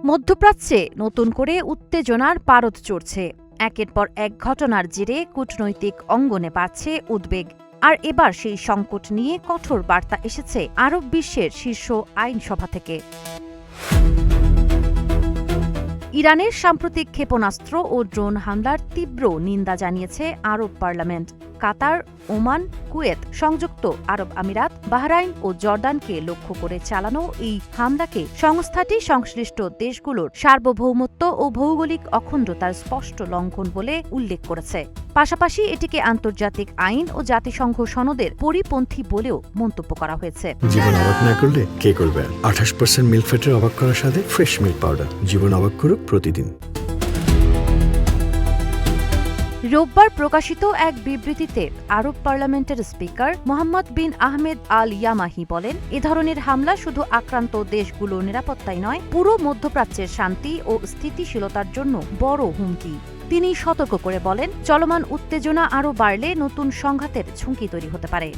মধ্যপ্রাচ্যে নতুন করে উত্তেজনার পারদ চড়ছে। একের পর এক ঘটনার জেরে কূটনৈতিক অঙ্গনে বাড়ছে উদ্বেগ। আর এবার সেই সংকট নিয়ে কঠোর বার্তা এসেছে আরব বিশ্বের শীর্ষ আইনসভা থেকে। ইরানের সাম্প্রতিক ক্ষেপণাস্ত্র ও ড্রোন হামলার তীব্র নিন্দা জানিয়েছে আরব পার্লামেন্ট। কাতার, ওমান, কুয়েত, সংযুক্ত আরব আমিরাত, বাহরাইন ও জর্দানকে লক্ষ্য করে চালানো এই হামলাকে সংস্থাটি সংশ্লিষ্ট দেশগুলোর সার্বভৌমত্ব ও ভৌগোলিক অখণ্ডতার স্পষ্ট লঙ্ঘন বলে উল্লেখ করেছে। পাশাপাশি এটিকে আন্তর্জাতিক আইন ও জাতিসংঘ সনদের পরিপন্থী বলেও মন্তব্য করা হয়েছে। জীবন অবাক না করলে কে করবে? 28% মিল্ক ফ্যাটের অবাক করার সাথে ফ্রেশ মিল্ক পাউডার। জীবন অবাক করুক প্রতিদিন। রোববার প্রকাশিত এক বিবৃতিতে আরব পার্লামেন্টের স্পিকার মোহাম্মদ বিন আহমেদ আল ইয়ামাহি বলেন, এ ধরনের হামলা শুধু আক্রান্ত দেশগুলোর নিরাপত্তাই নয়, পুরো মধ্যপ্রাচ্যের শান্তি ও স্থিতিশীলতার জন্য বড় হুমকি। তিনি সতর্ক করে বলেন, চলমান উত্তেজনা আরও বাড়লে নতুন সংঘাতের ঝুঁকি তৈরি হতে পারে।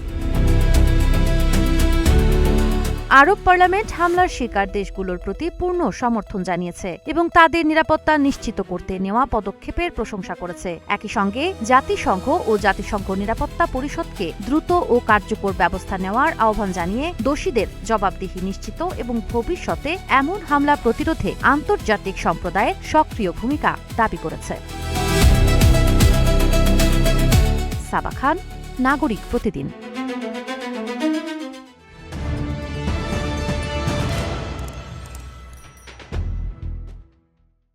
আরব পার্লামেন্ট হামলার শিকার দেশগুলোর প্রতি পূর্ণ সমর্থন জানিয়েছে এবং তাদের নিরাপত্তা নিশ্চিত করতে নেওয়া পদক্ষেপের প্রশংসা করেছে। একই সঙ্গে জাতিসংঘ ও জাতিসংঘ নিরাপত্তা পরিষদকে দ্রুত ও কার্যকর ব্যবস্থা নেওয়ার আহ্বান জানিয়ে দোষীদের জবাবদিহি নিশ্চিত এবং ভবিষ্যতে এমন হামলা প্রতিরোধে আন্তর্জাতিক সম্প্রদায়ের সক্রিয় ভূমিকা দাবি করেছে। সাবা খান, নাগরিক প্রতিদিন।